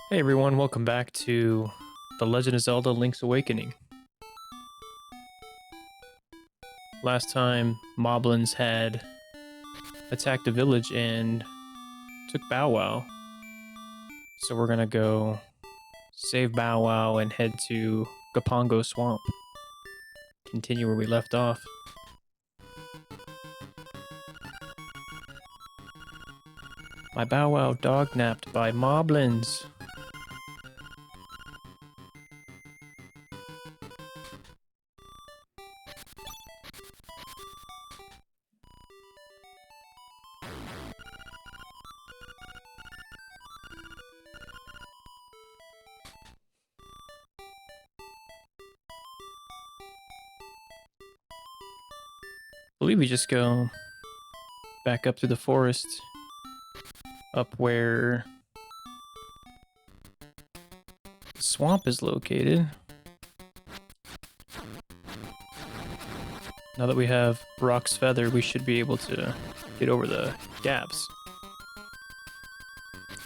Hey everyone, welcome back to The Legend of Zelda Link's Awakening. Last time, Moblins had attacked a village and took Bow Wow. So we're gonna go save Bow Wow and head to Gapongo Swamp. Continue where we left off. My Bow Wow dog napped by Moblins. I believe we just go back up through the forest, up where the swamp is located. Now that we have Rock's Feather, we should be able to get over the gaps.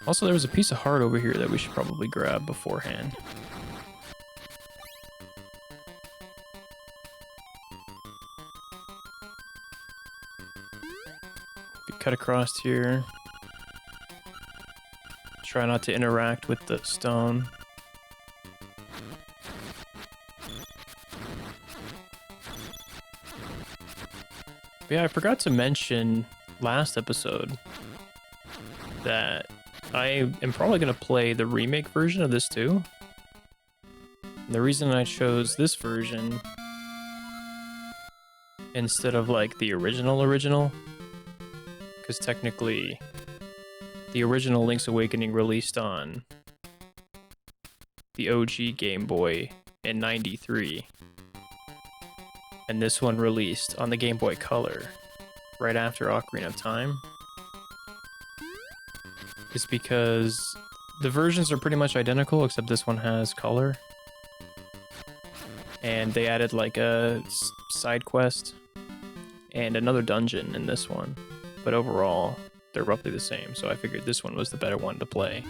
Also, there was a piece of heart over here that we should probably grab beforehand. Cut across here. Try not to interact with the stone. But yeah, I forgot to mention last episode that I am probably going to play the remake version of this too. And the reason I chose this version instead of like the original, because technically the original Link's Awakening released on the OG Game Boy in '93, and this one released on the Game Boy Color right after Ocarina of Time, is because the versions are pretty much identical except this one has color, and they added like a side quest and another dungeon in this one, but overall they're roughly the same, so I figured this one was the better one to play.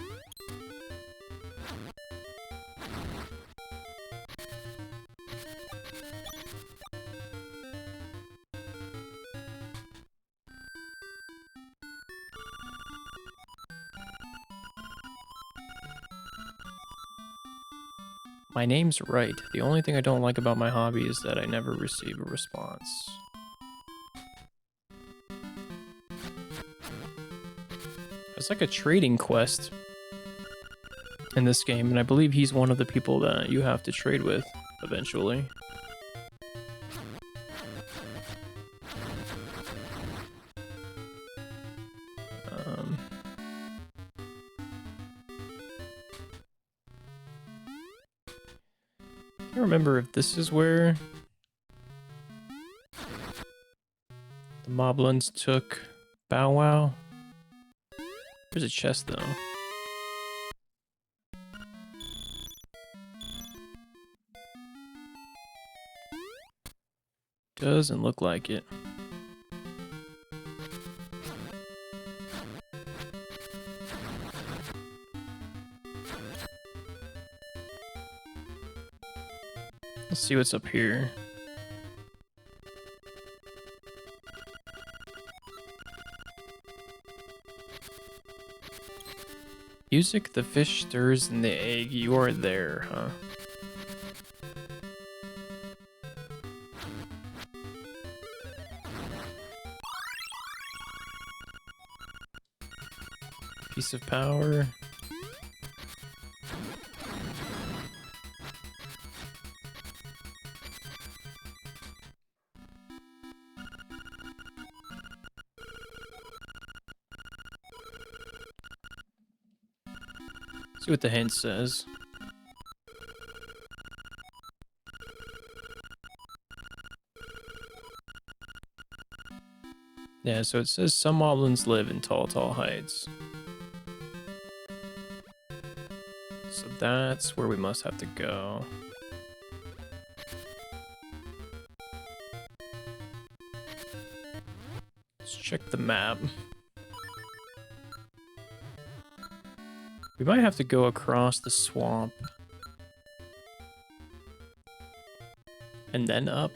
My name's right. The only thing I don't like about my hobby is that I never receive a response. It's like a trading quest in this game, and I believe he's one of the people that you have to trade with eventually. I can't remember if this is where the Moblins took Bow Wow. There's a chest though. Doesn't look like it. Let's see what's up here. Music, the fish stirs in the egg. You are there, huh? Piece of power. See what the hint says. Yeah, so it says some moblins live in tall heights. So that's where we must have to go. Let's check the map. We might have to go across the swamp. And then up.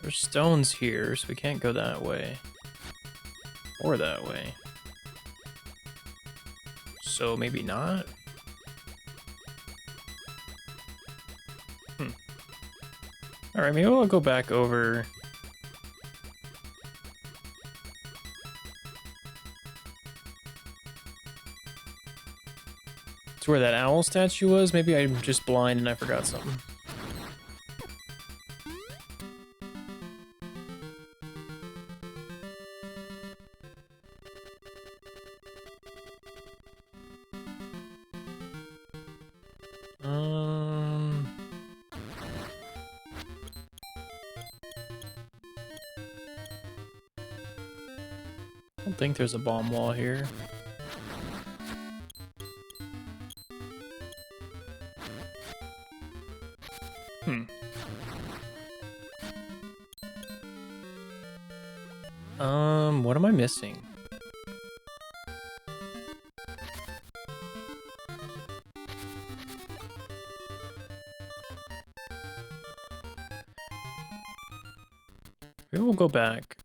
There's stones here, so we can't go that way. Or that way. So maybe not? Alright, maybe I'll go back over. To where that owl statue was? Maybe I'm just blind and I forgot something. I don't think there's a bomb wall here. What am I missing? Maybe we'll go back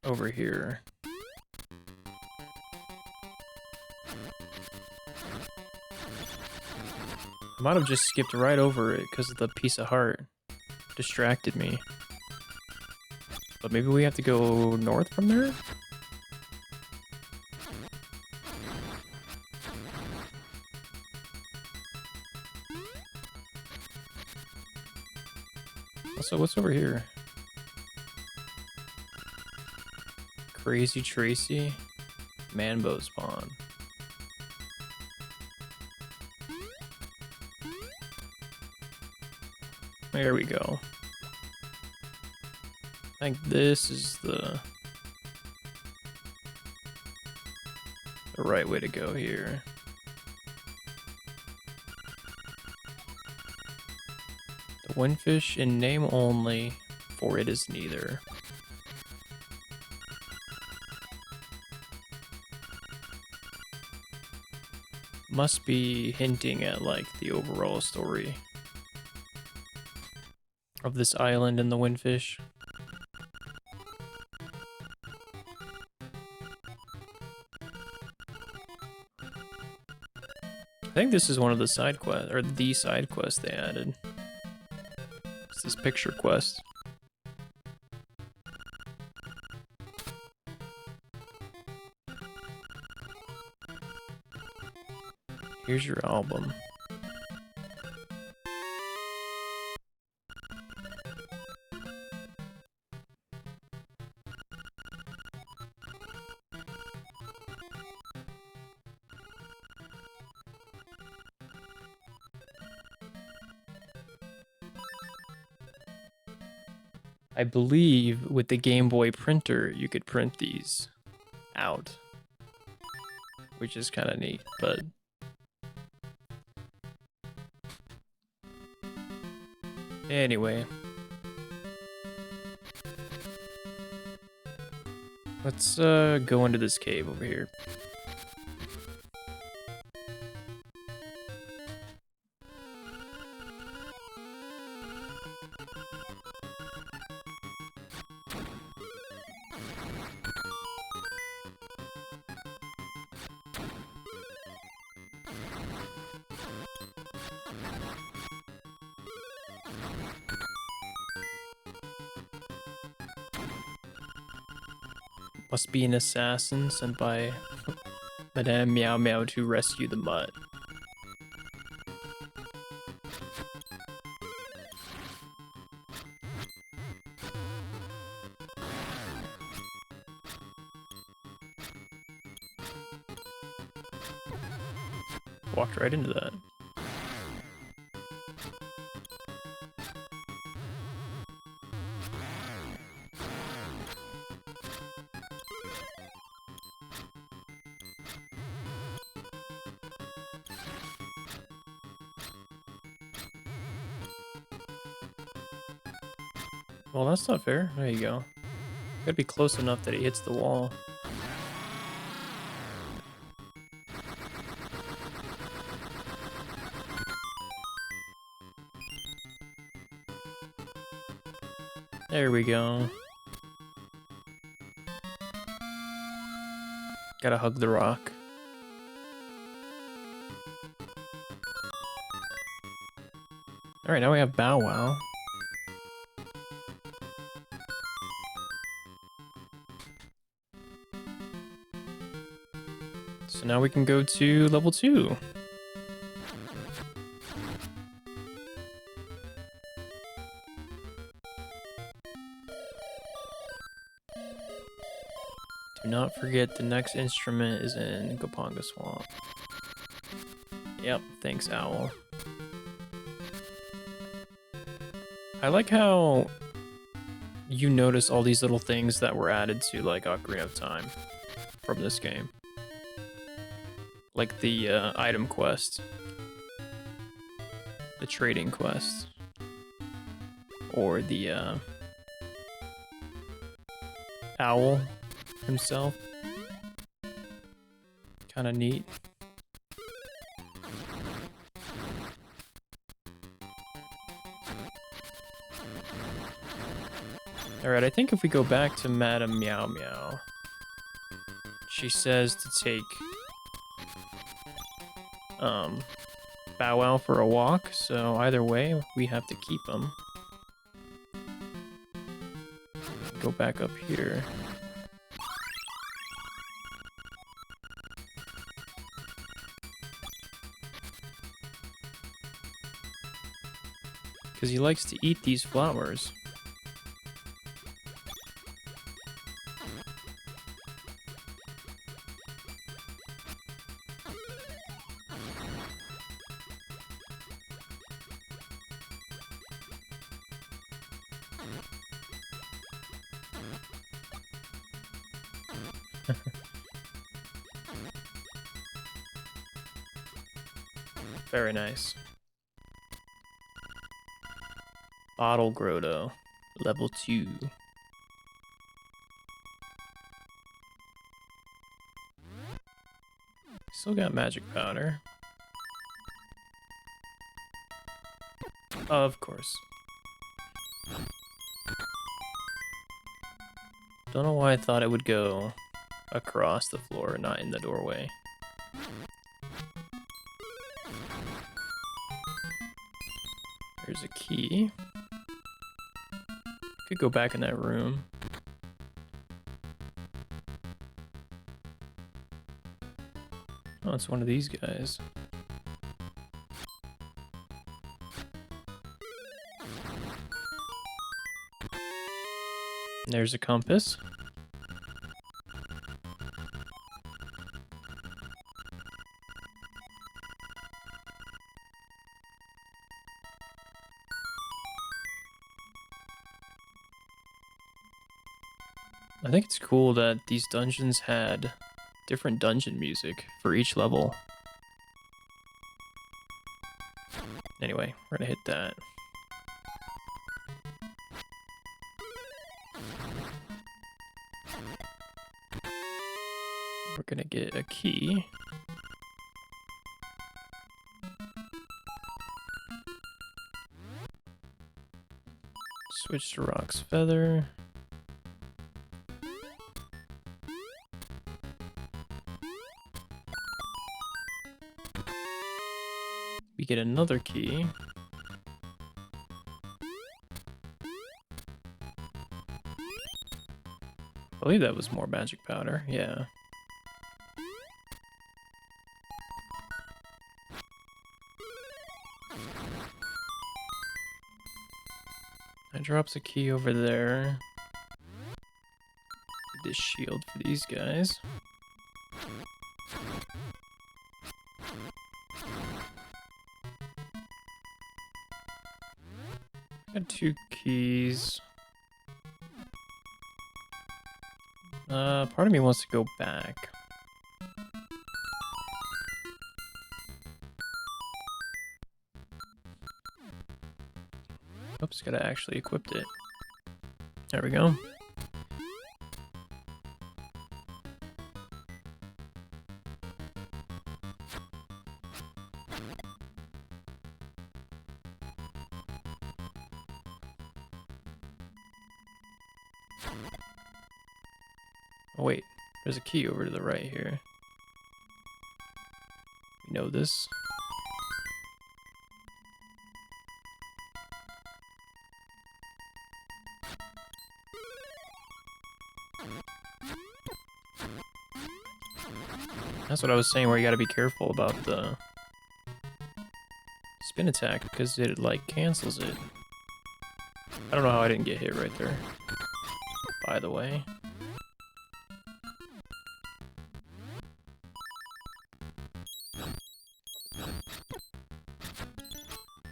over here. I might have just skipped right over it because the piece of heart distracted me. But maybe we have to go north from there? Also, what's over here? Crazy Tracy? Manbo spawn. There we go. I think this is the right way to go here. The windfish in name only, for it is neither. Must be hinting at like the overall story of this island and the windfish. I think this is one of the side quests, or the side quest they added. It's this picture quest. Here's your album. I believe with the Game Boy printer, you could print these out, which is kind of neat, but anyway. Let's go into this cave over here. Must be an assassin sent by Madame Meow Meow to rescue the mutt. Walked right into that. Well, that's not fair. There you go. Gotta be close enough that he hits the wall. There we go. Gotta hug the rock. Alright, now we have Bow Wow. So now we can go to level 2. Do not forget the next instrument is in Gopanga Swamp. Yep, thanks, Owl. I like how you notice all these little things that were added to like Ocarina of Time from this game. Like the item quest, the trading quest, or the owl himself. Kind of neat. Alright, I think if we go back to Madame Meow Meow, she says to take Bow Wow for a walk, so either way, we have to keep him. Go back up here. Because he likes to eat these flowers. Very nice. Bottle Grotto, level 2. Still got magic powder. Of course. Don't know why I thought it would go across the floor, not in the doorway. There's a key. Could go back in that room. Oh, it's one of these guys. There's a compass. I think it's cool that these dungeons had different dungeon music for each level. Anyway, we're gonna hit that. We're gonna get a key. Switch to Rock's Feather. We get another key. I believe that was more magic powder, yeah. That drops a key over there. Get this shield for these guys. Got 2 keys. Part of me wants to go back. Oops, gotta actually equip it. There we go. Oh wait, there's a key over to the right here. You know this? That's what I was saying, where you gotta be careful about the spin attack, because it, like, cancels it. I don't know how I didn't get hit right there, by the way.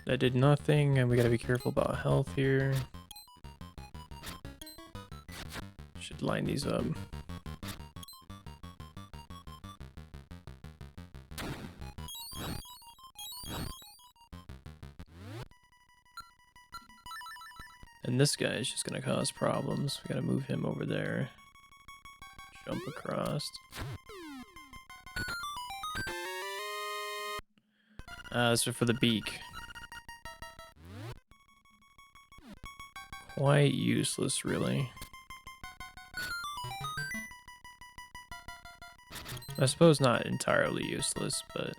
That did nothing, and we gotta be careful about health here. Should line these up. And this guy is just gonna cause problems. We gotta move him over there. Jump across. This is for the beak. Quite useless, really. I suppose not entirely useless, but...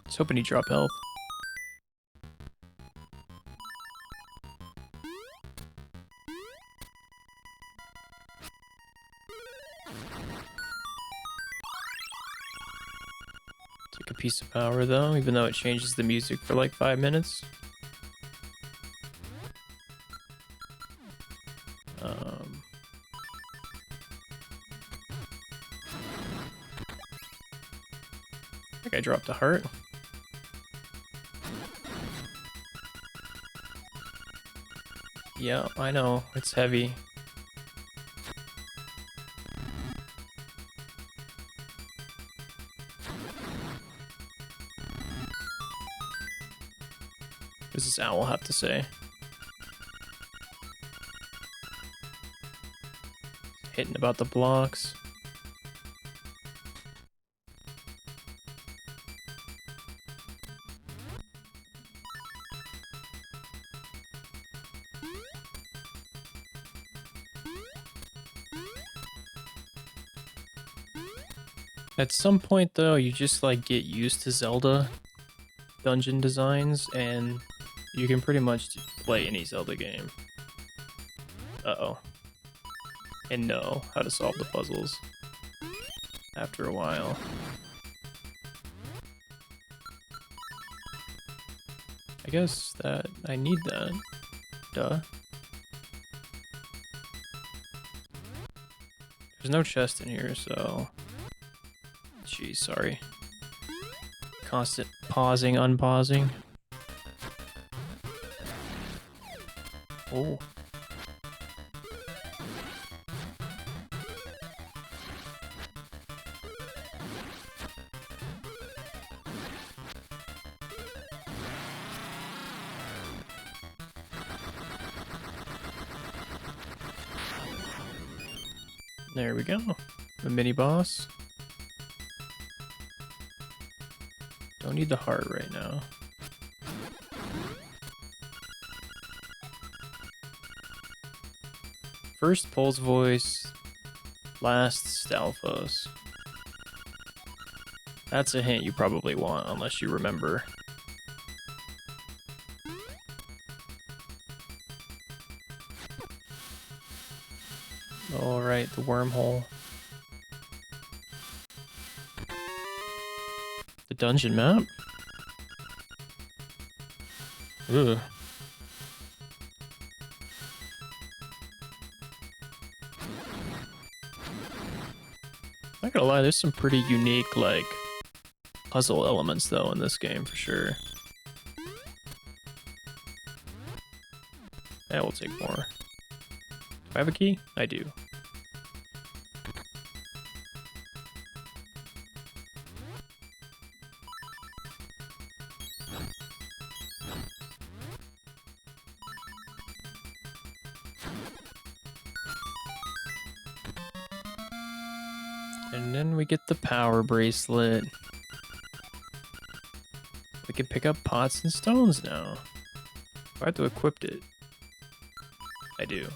I was hoping he'd drop health. Take a piece of power though, even though it changes the music for like 5 minutes. I think I dropped a heart. Yeah, I know, it's heavy. What does this owl have to say? Hitting about the blocks. At some point though, you just like get used to Zelda dungeon designs and you can pretty much play any Zelda game. Uh-oh. And know how to solve the puzzles after a while. I guess that I need that. Duh. There's no chest in here, so... Jeez, sorry. Constant pausing, unpausing. Oh. There we go. The mini boss. Don't need the heart right now. First Pols Voice, last Stalfos. That's a hint you probably want, unless you remember. Alright, the wormhole. The dungeon map? Ugh. Not gonna lie, there's some pretty unique, like, puzzle elements, though, in this game, for sure. Yeah, we'll take more. Do I have a key? I do. And then we get the power bracelet. We can pick up pots and stones now. Do I have to equip it? I do.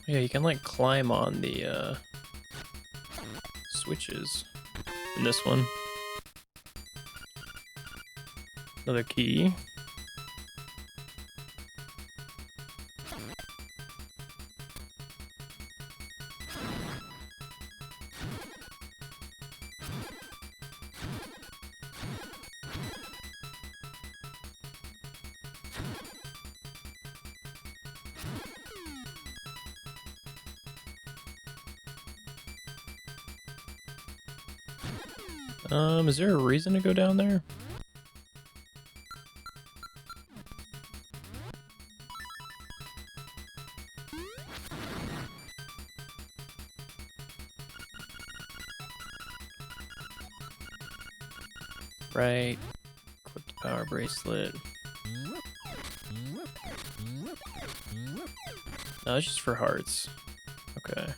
Yeah, you can like climb on the switches in this one. Another key. Is there a reason to go down there? Right. Equip the power bracelet. No, it's just for hearts. Okay.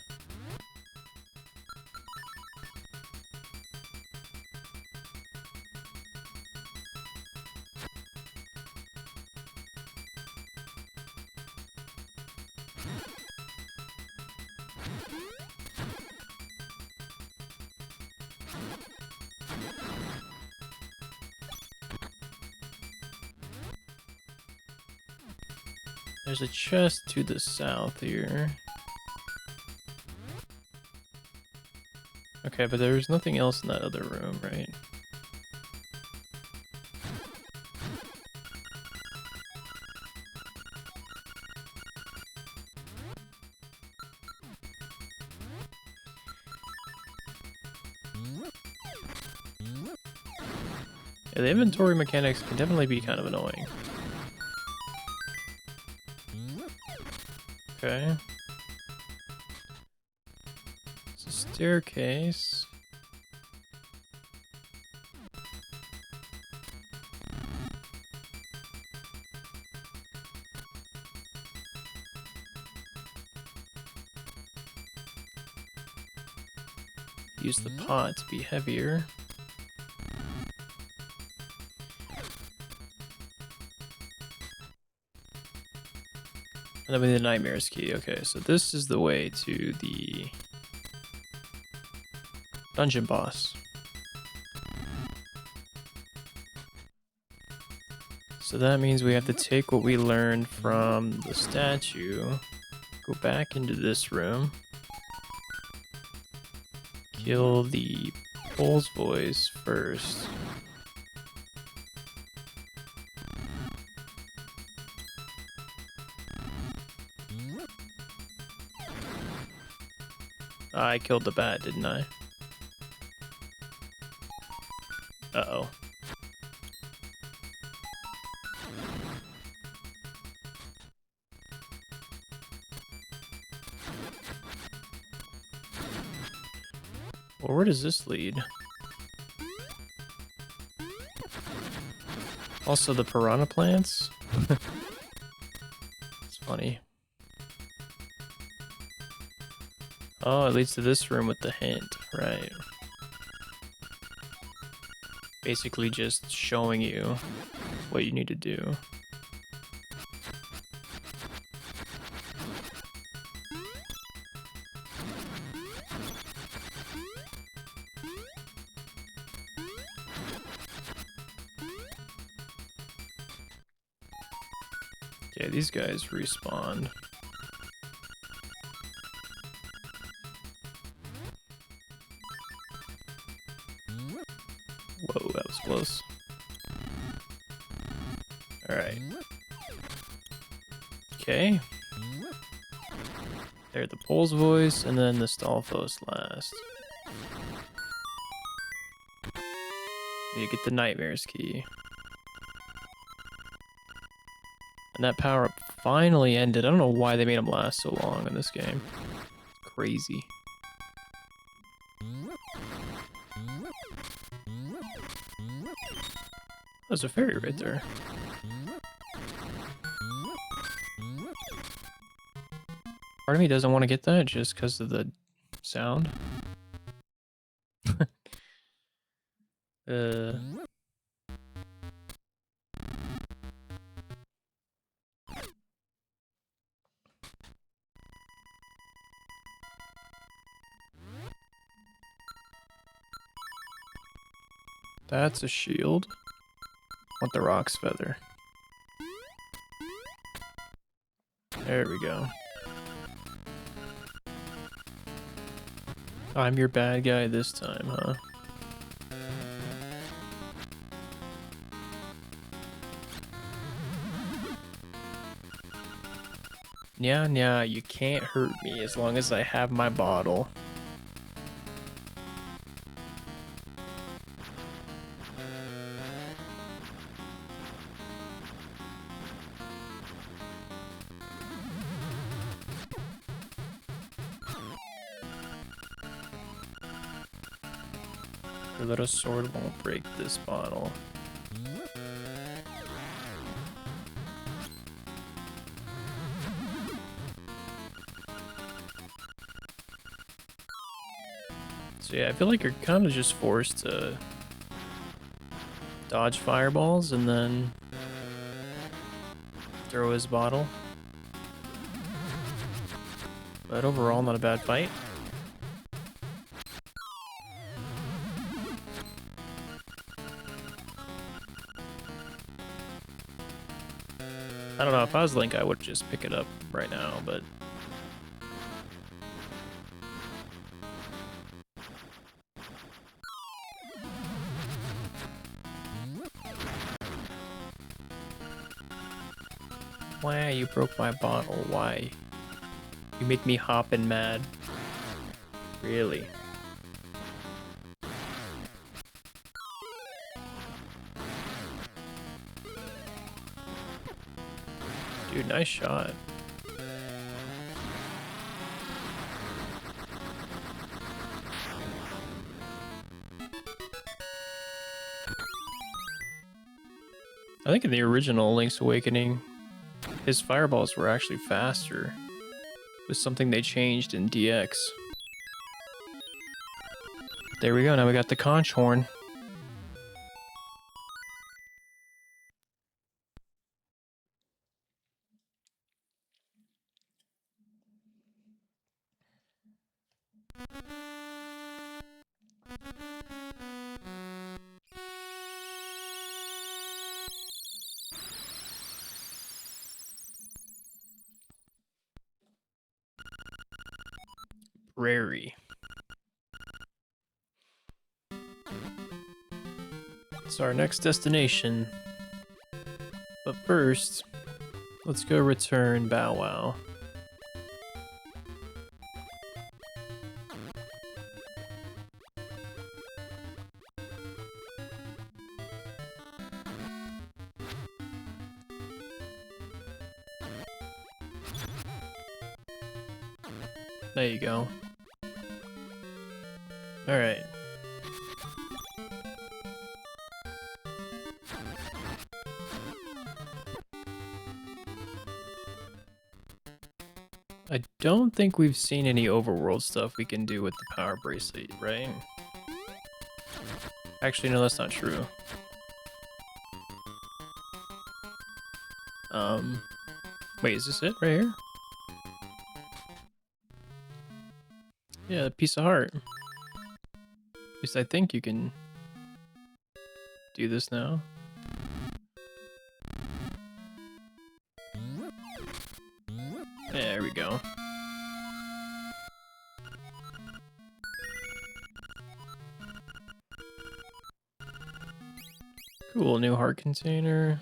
There's a chest to the south here. Okay, but there's nothing else in that other room, right? Yeah, the inventory mechanics can definitely be kind of annoying. Okay. It's a staircase. Use the pot to be heavier. And then with the Nightmare's key. Okay, so this is the way to the dungeon boss. So that means we have to take what we learned from the statue, go back into this room, kill the Bull's voice first. I killed the bat, didn't I? Uh-oh. Well, where does this lead? Also, the piranha plants? It's funny. Oh, it leads to this room with the hint, right. Basically just showing you what you need to do. Yeah, these guys respawn. Whoa, that was close. Alright. Okay. There, the Pole's voice, and then the Stalfos last. You get the Nightmares key. And that power-up finally ended. I don't know why they made them last so long in this game. It's crazy. There's a fairy right there. Part of me doesn't want to get that just because of the sound. That's a shield. Want the Rock's Feather. There we go. I'm your bad guy this time, huh? Yeah, you can't hurt me as long as I have my bottle. Your little sword won't break this bottle. So yeah, I feel like you're kind of just forced to dodge fireballs and then throw his bottle. But overall, not a bad fight. I don't know, if I was Link, I would just pick it up right now, but... Why? You broke my bottle. Why? You make me hoppin' mad. Really? Dude, nice shot. I think in the original Link's Awakening, his fireballs were actually faster. It was something they changed in DX. There we go, now we got the conch horn. Prairie. It's our next destination. But first, let's go return Bow Wow. There you go. Alright. I don't think we've seen any overworld stuff we can do with the power bracelet, right? Actually, no, that's not true. Wait, is this it right here? Yeah, the piece of heart. At least I think you can do this now. There we go. Cool, new heart container.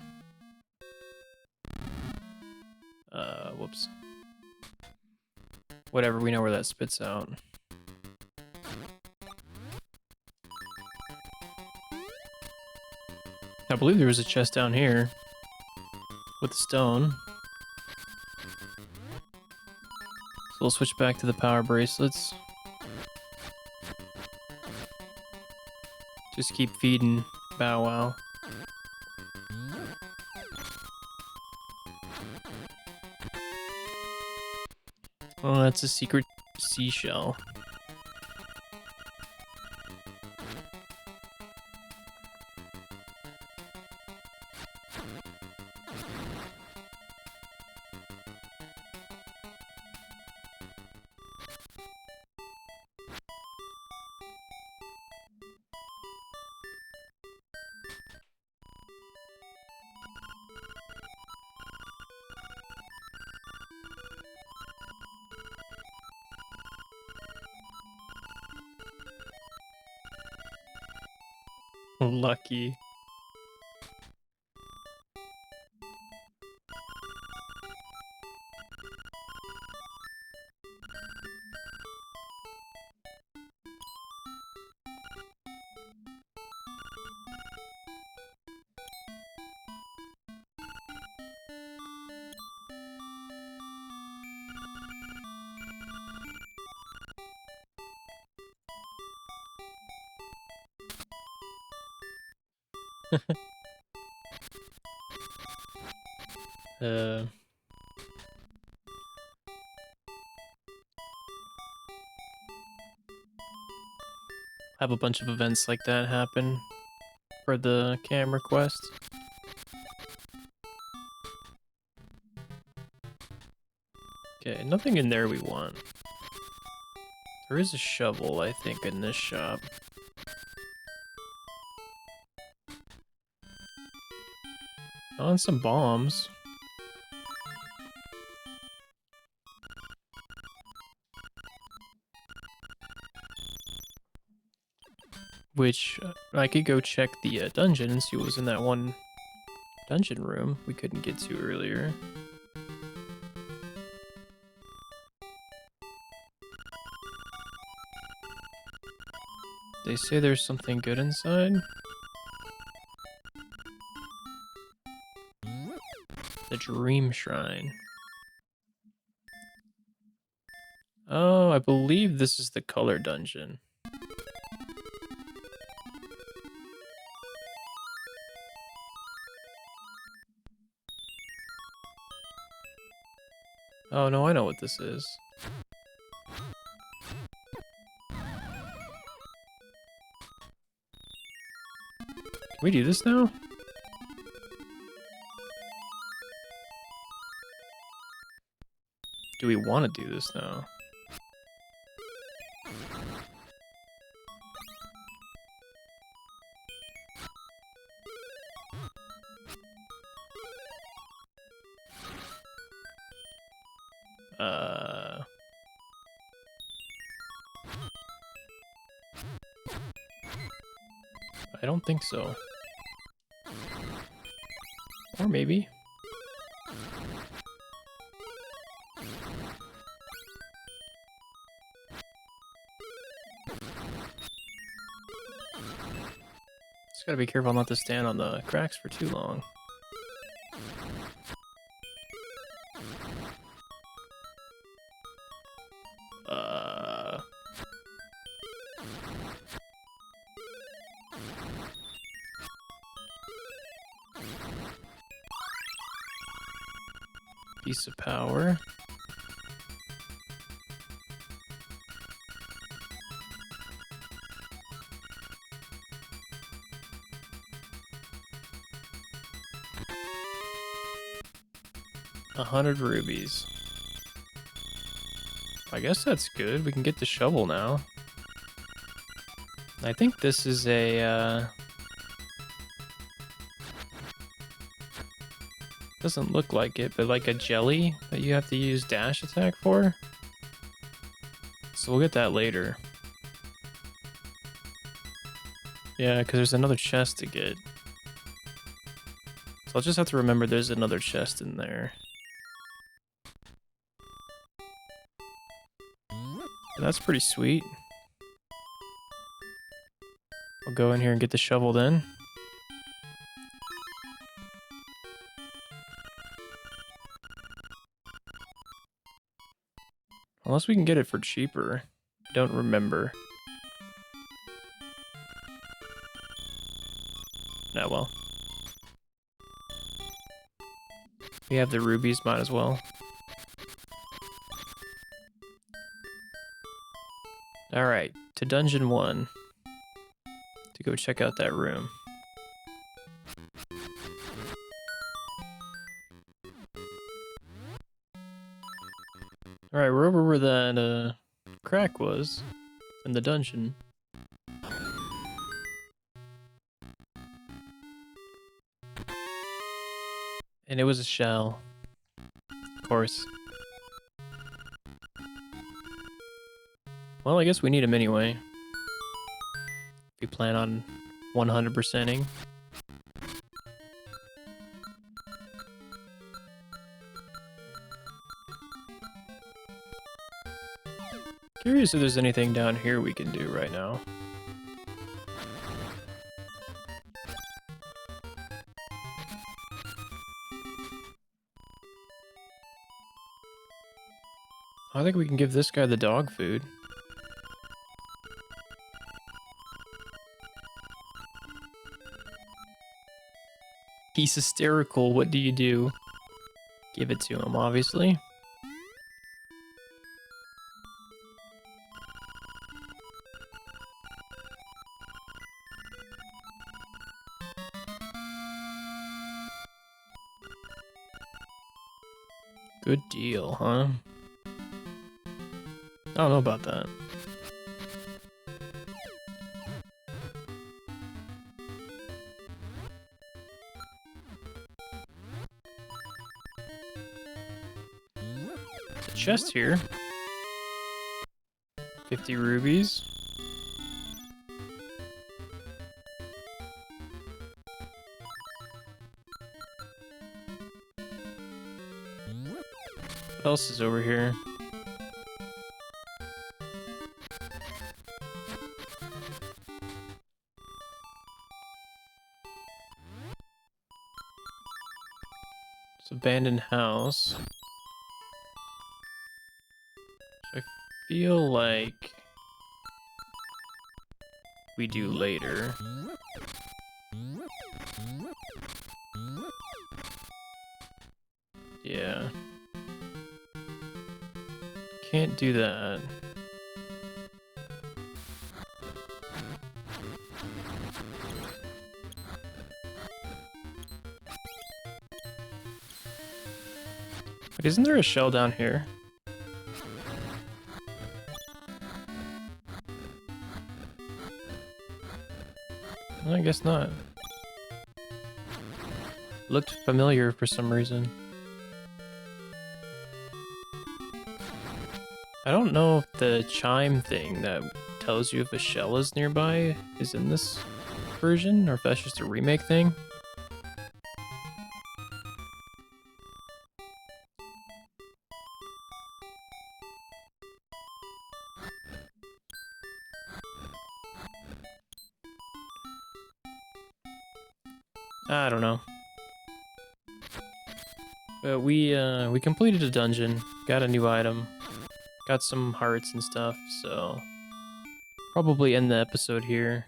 Whoops. Whatever, we know where that spits out. I believe there was a chest down here with stone. So we'll switch back to the power bracelets. Just keep feeding Bow Wow. Oh, that's a secret seashell. Lucky. Have a bunch of events like that happen for the camera quest. Okay, nothing in there we want. There is a shovel, I think, in this shop. Oh, and some bombs. Which, I could go check the dungeon and see what was in that one dungeon room we couldn't get to earlier. They say there's something good inside? The Dream Shrine. Oh, I believe this is the color dungeon. Oh no, I know what this is. Can we do this now? Do we want to do this now? I don't think so. Or maybe. Just gotta be careful not to stand on the cracks for too long. Piece of power. $100 rubies. I guess that's good. We can get the shovel now. I think this is a, Doesn't look like it, but like a jelly that you have to use dash attack for. So we'll get that later. Yeah, because there's another chest to get. So I'll just have to remember there's another chest in there. And that's pretty sweet. I'll go in here and get the shovel then. Unless we can get it for cheaper. I don't remember. Nah, well. We have the rubies, might as well. Alright, to Dungeon 1. To go check out that room. Alright, we're over where that crack was in the dungeon. And it was a shell. Of course. Well, I guess we need him anyway. If we plan on 100%ing. Curious if there's anything down here we can do right now. I think we can give this guy the dog food. He's hysterical. What do you do? Give it to him, obviously. Good deal, huh? I don't know about that. There's a chest here. 50 rubies. What else is over here? It's abandoned house. So I feel like we do later. Yeah. Can't do that. Wait, isn't there a shell down here? Well, I guess not. Looked familiar for some reason. I don't know if the chime thing that tells you if a shell is nearby is in this version, or if that's just a remake thing. I don't know. But we completed a dungeon, got a new item, got some hearts and stuff, so probably end the episode here.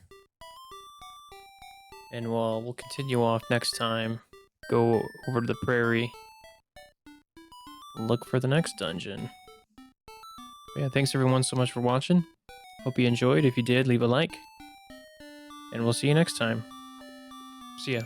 And we'll continue off next time. Go over to the prairie. Look for the next dungeon. But yeah, thanks everyone so much for watching. Hope you enjoyed. If you did, leave a like. And we'll see you next time. See ya.